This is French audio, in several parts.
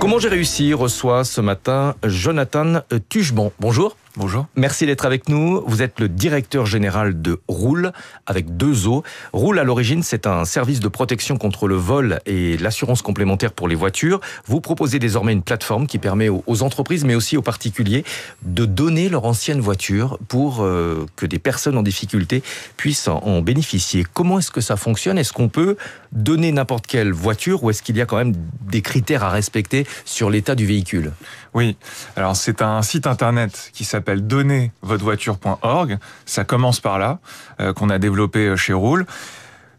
Comment j'ai réussi reçoit ce matin Jonathan Tuchebon. Bonjour. Bonjour. Merci d'être avec nous. Vous êtes le directeur général de Rool, avec 2 O. Rool, à l'origine, c'est un service de protection contre le vol et l'assurance complémentaire pour les voitures. Vous proposez désormais une plateforme qui permet aux entreprises, mais aussi aux particuliers, de donner leur ancienne voiture pour que des personnes en difficulté puissent en bénéficier. Comment est-ce que ça fonctionne? Est-ce qu'on peut donner n'importe quelle voiture ou est-ce qu'il y a quand même des critères à respecter sur l'état du véhicule? Oui, alors c'est un site internet qui s'appelle donnervotrevoiture.org. Ça commence par là, qu'on a développé chez Rool.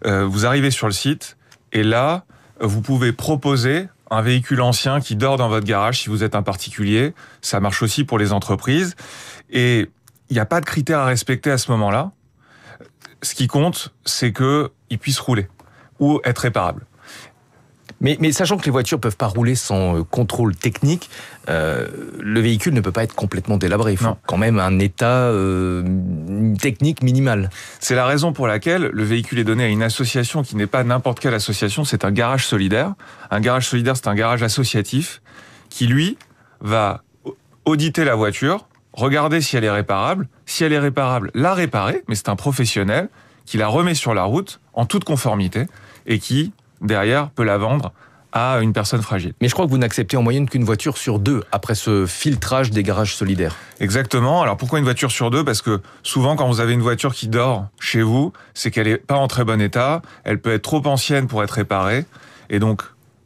Vous arrivez sur le site et là, vous pouvez proposer un véhicule ancien qui dort dans votre garage si vous êtes un particulier. Ça marche aussi pour les entreprises. Et il n'y a pas de critères à respecter à ce moment-là. Ce qui compte, c'est qu'il puisse rouler ou être réparable. Mais sachant que les voitures peuvent pas rouler sans contrôle technique, le véhicule ne peut pas être complètement délabré. Il faut quand même un état technique minimal. C'est la raison pour laquelle le véhicule est donné à une association qui n'est pas n'importe quelle association, c'est un garage solidaire. Un garage solidaire, c'est un garage associatif qui, lui, va auditer la voiture, regarder si elle est réparable. Si elle est réparable, la réparer, mais c'est un professionnel qui la remet sur la route en toute conformité et qui, derrière, peut la vendre à une personne fragile. Mais je crois que vous n'acceptez en moyenne qu'une voiture sur 2 après ce filtrage des garages solidaires. Exactement. Alors pourquoi une voiture sur 2? Parce que souvent, quand vous avez une voiture qui dort chez vous, c'est qu'elle n'est pas en très bon état, elle peut être trop ancienne pour être réparée, et donc,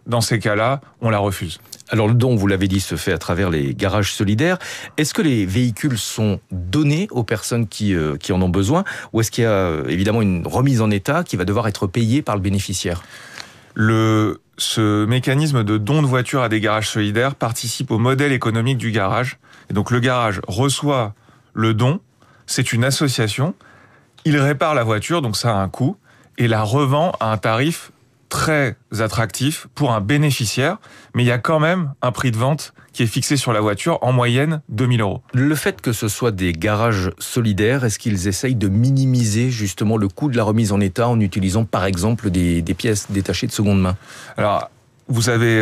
dans ces cas-là, on la refuse. Alors le don, vous l'avez dit, se fait à travers les garages solidaires. Est-ce que les véhicules sont donnés aux personnes qui en ont besoin, ou est-ce qu'il y a évidemment une remise en état qui va devoir être payée par le bénéficiaire? Ce mécanisme de don de voiture à des garages solidaires participe au modèle économique du garage. Et donc le garage reçoit le don, c'est une association, il répare la voiture, donc ça a un coût, et la revend à un tarif très attractif pour un bénéficiaire, mais il y a quand même un prix de vente qui est fixé sur la voiture, en moyenne 2 000 €. Le fait que ce soit des garages solidaires, est-ce qu'ils essayent de minimiser justement le coût de la remise en état en utilisant par exemple des pièces détachées de seconde main? Alors, vous avez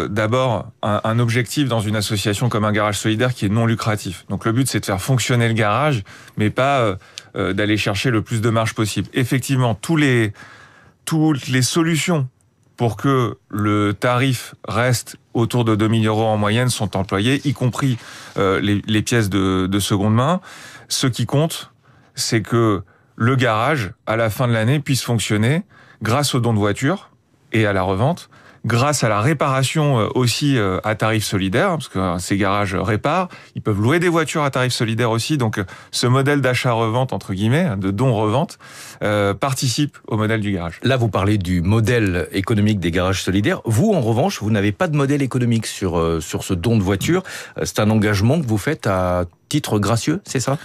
d'abord un objectif dans une association comme un garage solidaire qui est non lucratif. Donc le but, c'est de faire fonctionner le garage, mais pas d'aller chercher le plus de marge possible. Effectivement, toutes les solutions pour que le tarif reste autour de 2 000 € en moyenne sont employées, y compris les pièces de seconde main. Ce qui compte, c'est que le garage, à la fin de l'année, puisse fonctionner grâce au don de voiture et à la revente, grâce à la réparation aussi à tarif solidaire, parce que ces garages réparent, ils peuvent louer des voitures à tarif solidaire aussi, donc ce modèle d'achat-revente, entre guillemets, de don-revente, participe au modèle du garage. Là, vous parlez du modèle économique des garages solidaires. Vous, en revanche, vous n'avez pas de modèle économique sur ce don de voiture. C'est un engagement que vous faites à titre gracieux, c'est ça ?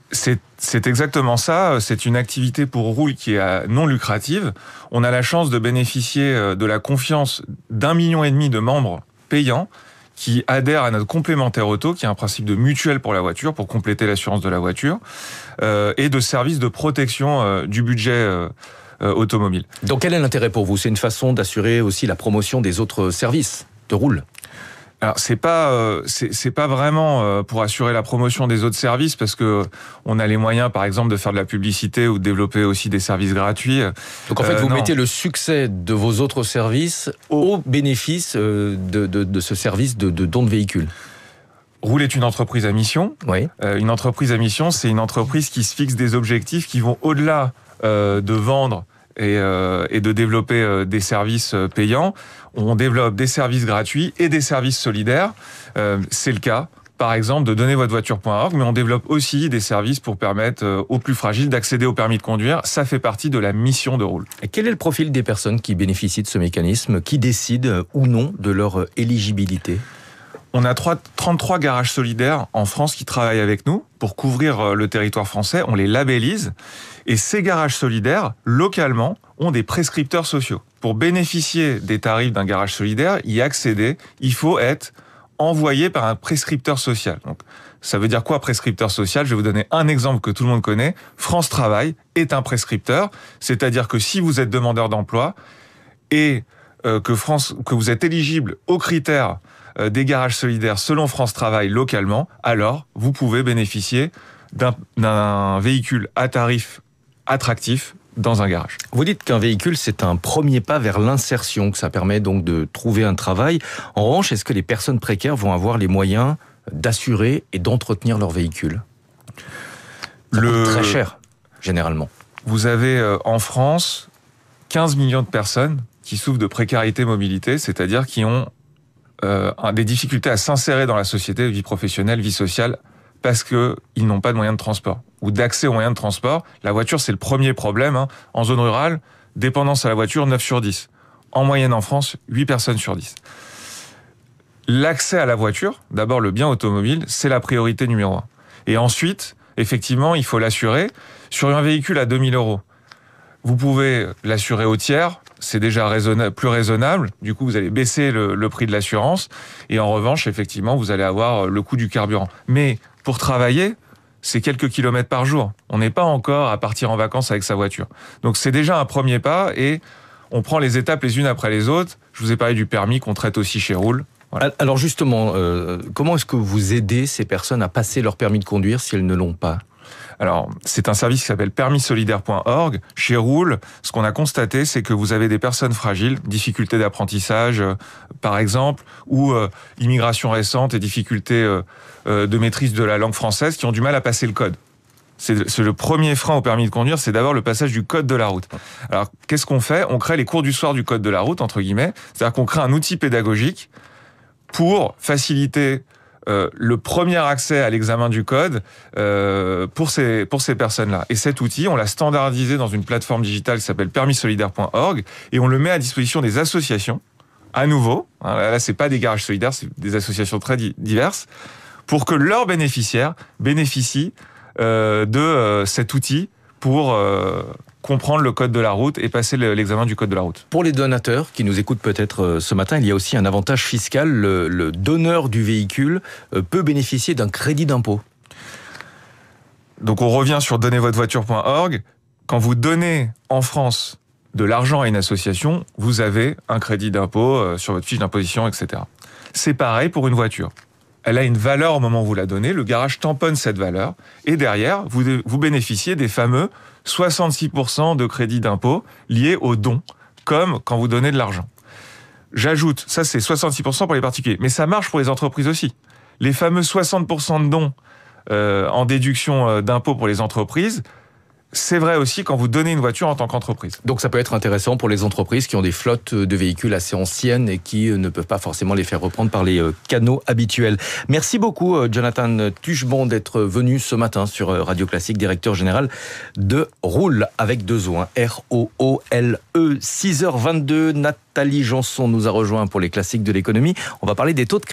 C'est exactement ça. C'est une activité pour Rool qui est non lucrative. On a la chance de bénéficier de la confiance d'1,5 million de membres payants qui adhèrent à notre complémentaire auto, qui est un principe de mutuelle pour la voiture, pour compléter l'assurance de la voiture, et de services de protection du budget automobile. Donc quel est l'intérêt pour vous? C'est une façon d'assurer aussi la promotion des autres services de Rool? Alors c'est pas vraiment pour assurer la promotion des autres services, parce que on a les moyens, par exemple, de faire de la publicité ou de développer aussi des services gratuits. Donc en fait, vous mettez le succès de vos autres services au bénéfice de ce service de don de véhicules. Rool est une entreprise à mission. Oui. Une entreprise à mission, c'est une entreprise qui se fixe des objectifs qui vont au-delà de vendre et de développer des services payants. On développe des services gratuits et des services solidaires. C'est le cas, par exemple, de donnervotrevoiture.org, mais on développe aussi des services pour permettre aux plus fragiles d'accéder au permis de conduire. Ça fait partie de la mission de Rool. Et quel est le profil des personnes qui bénéficient de ce mécanisme, qui décident ou non de leur éligibilité? On a 33 garages solidaires en France qui travaillent avec nous pour couvrir le territoire français. On les labellise. Et ces garages solidaires, localement, ont des prescripteurs sociaux. Pour bénéficier des tarifs d'un garage solidaire, y accéder, il faut être envoyé par un prescripteur social. Donc, ça veut dire quoi, prescripteur social? Je vais vous donner un exemple que tout le monde connaît. France Travail est un prescripteur. C'est-à-dire que si vous êtes demandeur d'emploi et que vous êtes éligible aux critères des garages solidaires selon France Travail localement, alors vous pouvez bénéficier d'un véhicule à tarif attractif dans un garage. Vous dites qu'un véhicule, c'est un premier pas vers l'insertion, que ça permet donc de trouver un travail. En revanche, est-ce que les personnes précaires vont avoir les moyens d'assurer et d'entretenir leur véhicule ? Ça coûte très cher, généralement. Vous avez en France 15 millions de personnes qui souffrent de précarité mobilité, c'est-à-dire qui ont des difficultés à s'insérer dans la société, vie professionnelle, vie sociale, parce qu'ils n'ont pas de moyens de transport ou d'accès aux moyens de transport. La voiture, c'est le premier problème. En zone rurale, dépendance à la voiture, 9 sur 10. En moyenne en France, 8 personnes sur 10. L'accès à la voiture, d'abord le bien automobile, c'est la priorité numéro 1. Et ensuite, effectivement, il faut l'assurer. Sur un véhicule à 2 000 €, vous pouvez l'assurer au tiers, c'est déjà plus raisonnable. Du coup, vous allez baisser le prix de l'assurance. Et en revanche, effectivement, vous allez avoir le coût du carburant. Mais pour travailler, c'est quelques kilomètres par jour. On n'est pas encore à partir en vacances avec sa voiture. Donc c'est déjà un premier pas et on prend les étapes les unes après les autres. Je vous ai parlé du permis qu'on traite aussi chez Roule. Voilà. Alors justement, comment est-ce que vous aidez ces personnes à passer leur permis de conduire si elles ne l'ont pas ? Alors, c'est un service qui s'appelle permissolidaire.org. Chez Roule, ce qu'on a constaté, c'est que vous avez des personnes fragiles, difficultés d'apprentissage, par exemple, ou immigration récente et difficultés de maîtrise de la langue française, qui ont du mal à passer le code. C'est le premier frein au permis de conduire, c'est d'abord le passage du code de la route. Alors, qu'est-ce qu'on fait ? On crée les cours du soir du code de la route, entre guillemets. C'est-à-dire qu'on crée un outil pédagogique pour faciliter le premier accès à l'examen du code pour ces personnes-là. Et cet outil, on l'a standardisé dans une plateforme digitale qui s'appelle permissolidaire.org et on le met à disposition des associations, à nouveau, là c'est pas des garages solidaires, c'est des associations très diverses, pour que leurs bénéficiaires bénéficient de cet outil pour comprendre le code de la route et passer l'examen du code de la route. Pour les donateurs qui nous écoutent peut-être ce matin, il y a aussi un avantage fiscal. Le donneur du véhicule peut bénéficier d'un crédit d'impôt. Donc on revient sur donnezvotrevoiture.org. Quand vous donnez en France de l'argent à une association, vous avez un crédit d'impôt sur votre fiche d'imposition, etc. C'est pareil pour une voiture. Elle a une valeur au moment où vous la donnez, le garage tamponne cette valeur, et derrière, vous bénéficiez des fameux 66% de crédit d'impôt liés aux dons, comme quand vous donnez de l'argent. J'ajoute, ça c'est 66% pour les particuliers, mais ça marche pour les entreprises aussi. Les fameux 60% de dons en déduction d'impôt pour les entreprises, c'est vrai aussi quand vous donnez une voiture en tant qu'entreprise. Donc ça peut être intéressant pour les entreprises qui ont des flottes de véhicules assez anciennes et qui ne peuvent pas forcément les faire reprendre par les canaux habituels. Merci beaucoup Jonathan Tuchebon d'être venu ce matin sur Radio Classique, directeur général de Roule avec 2 O, R-O-O-L-E. 6h22, Nathalie Janson nous a rejoint pour les classiques de l'économie. On va parler des taux de